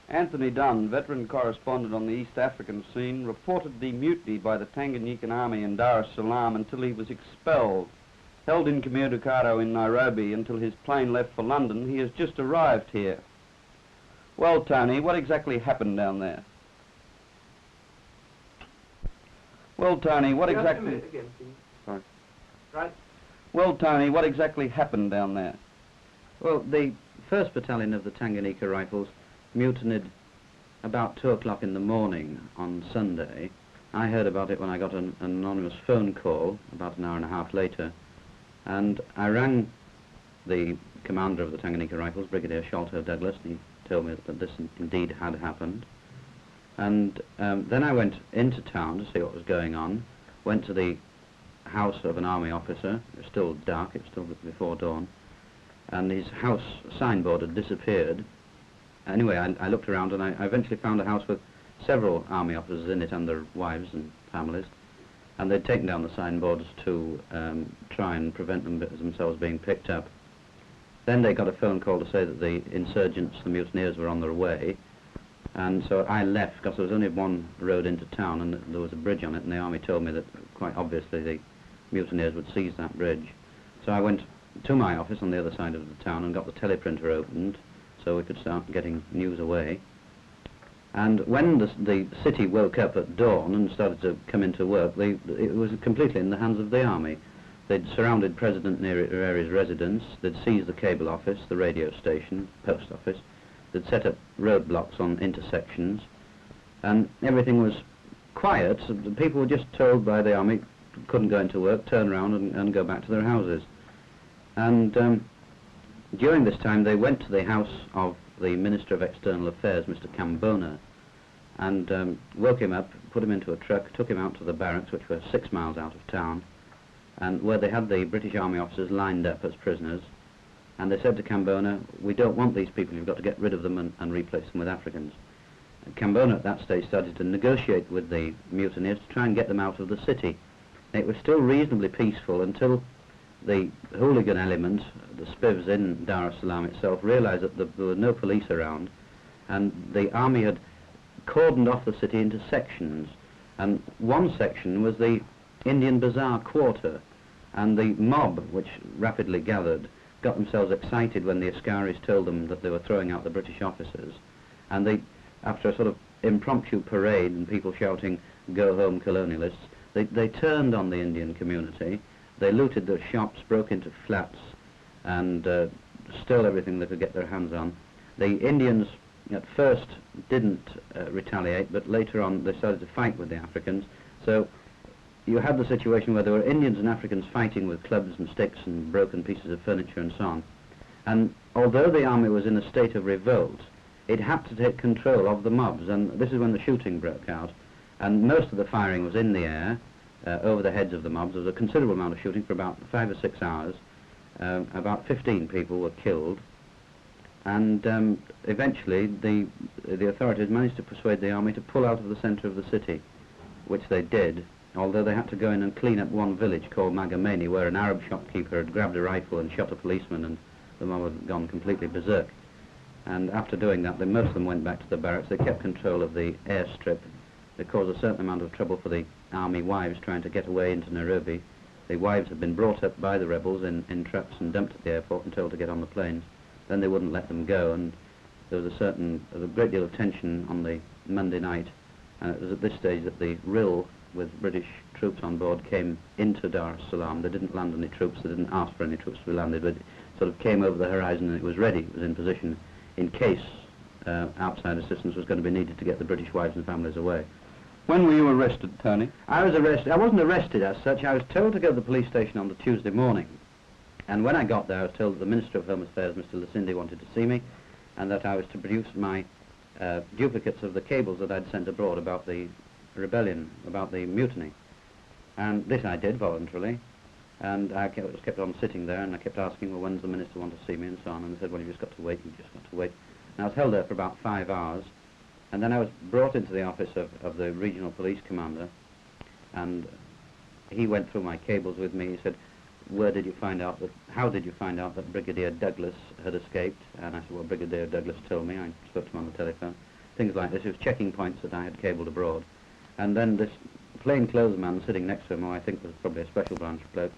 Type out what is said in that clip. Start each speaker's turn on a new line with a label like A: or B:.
A: Anthony Dunn, veteran correspondent on the East African scene, reported the mutiny by the Tanganyikan army in Dar es Salaam until he was expelled. Held incommunicado in Nairobi until his plane left for London, he has just arrived here. Well, Tony, what exactly happened down there? Well, Tony, what exactly...
B: Again, please.
A: Sorry.
B: Right.
A: Well, Tony, what exactly happened down there?
C: Well, the 1st Battalion of the Tanganyika Rifles mutinied about 2 o'clock in the morning on Sunday. I heard about it when I got an anonymous phone call about an hour and a half later, and I rang the commander of the Tanganyika Rifles, Brigadier Sholto Douglas, and he told me that this indeed had happened. And then I went into town to see what was going on, went to the house of an army officer. It was still dark, it was still before dawn, and his house signboard had disappeared. Anyway, I looked around and I eventually found a house with several army officers in it and their wives and families, and they'd taken down the signboards to try and prevent themselves being picked up. Then they got a phone call to say that the insurgents, the mutineers, were on their way, and so I left because there was only one road into town and there was a bridge on it, and the army told me that quite obviously the mutineers would seize that bridge. So I went to my office on the other side of the town and got the teleprinter opened so we could start getting news away. And when the city woke up at dawn and started to come into work, it was completely in the hands of the army. They'd surrounded President Nyereri's residence, they'd seized the cable office, the radio station, post office, they'd set up roadblocks on intersections, and everything was quiet. So the people were just told by the army couldn't go into work, turn around and go back to their houses. And during this time they went to the house of the Minister of External Affairs, Mr. Kambona, and woke him up, put him into a truck, took him out to the barracks, which were 6 miles out of town, and where they had the British Army officers lined up as prisoners. And they said to Kambona, "We don't want these people, you've got to get rid of them and replace them with Africans." And Kambona at that stage started to negotiate with the mutineers to try and get them out of the city. It was still reasonably peaceful until the hooligan element, the spivs in Dar es Salaam itself, realised that there were no police around, and the army had cordoned off the city into sections, and one section was the Indian Bazaar quarter, and the mob, which rapidly gathered, got themselves excited when the Askaris told them that they were throwing out the British officers, and they, after a sort of impromptu parade and people shouting, "Go home, colonialists," they turned on the Indian community. They looted their shops, broke into flats, and stole everything they could get their hands on. The Indians at first didn't retaliate, but later on they started to fight with the Africans. So you had the situation where there were Indians and Africans fighting with clubs and sticks and broken pieces of furniture and so on. And although the army was in a state of revolt, it had to take control of the mobs, and this is when the shooting broke out. And most of the firing was in the air, over the heads of the mobs. There was a considerable amount of shooting for about 5 or 6 hours. About 15 people were killed, and eventually the authorities managed to persuade the army to pull out of the centre of the city, which they did, although they had to go in and clean up one village called Magameni, where an Arab shopkeeper had grabbed a rifle and shot a policeman, and the mob had gone completely berserk. And after doing that, most of them went back to the barracks. They kept control of the airstrip. They caused a certain amount of trouble for the army wives trying to get away into Nairobi. The wives had been brought up by the rebels in trucks and dumped at the airport and told to get on the planes. Then they wouldn't let them go, and there was a great deal of tension on the Monday night, and it was at this stage that the RIL with British troops on board came into Dar es Salaam. They didn't land any troops, they didn't ask for any troops to be landed, but it sort of came over the horizon and it was ready, it was in position in case outside assistance was going to be needed to get the British wives and families away.
A: When were you arrested, Tony?
C: I was arrested. I wasn't arrested as such. I was told to go to the police station on the Tuesday morning. And when I got there, I was told that the Minister of Home Affairs, Mr. Lusindi, wanted to see me, and that I was to produce my duplicates of the cables that I'd sent abroad about the rebellion, about the mutiny. And this I did voluntarily, and I kept on sitting there, and I kept asking, well, when's the Minister want to see me, and so on. And they said, well, you've just got to wait, you've just got to wait. And I was held there for about 5 hours. And then I was brought into the office of the regional police commander, and he went through my cables with me. He said, how did you find out that Brigadier Douglas had escaped? And I said, well, Brigadier Douglas told me. I spoke to him on the telephone. things like this. It was checking points that I had cabled abroad. And then this plainclothes man sitting next to him, who I think was probably a special branch bloke,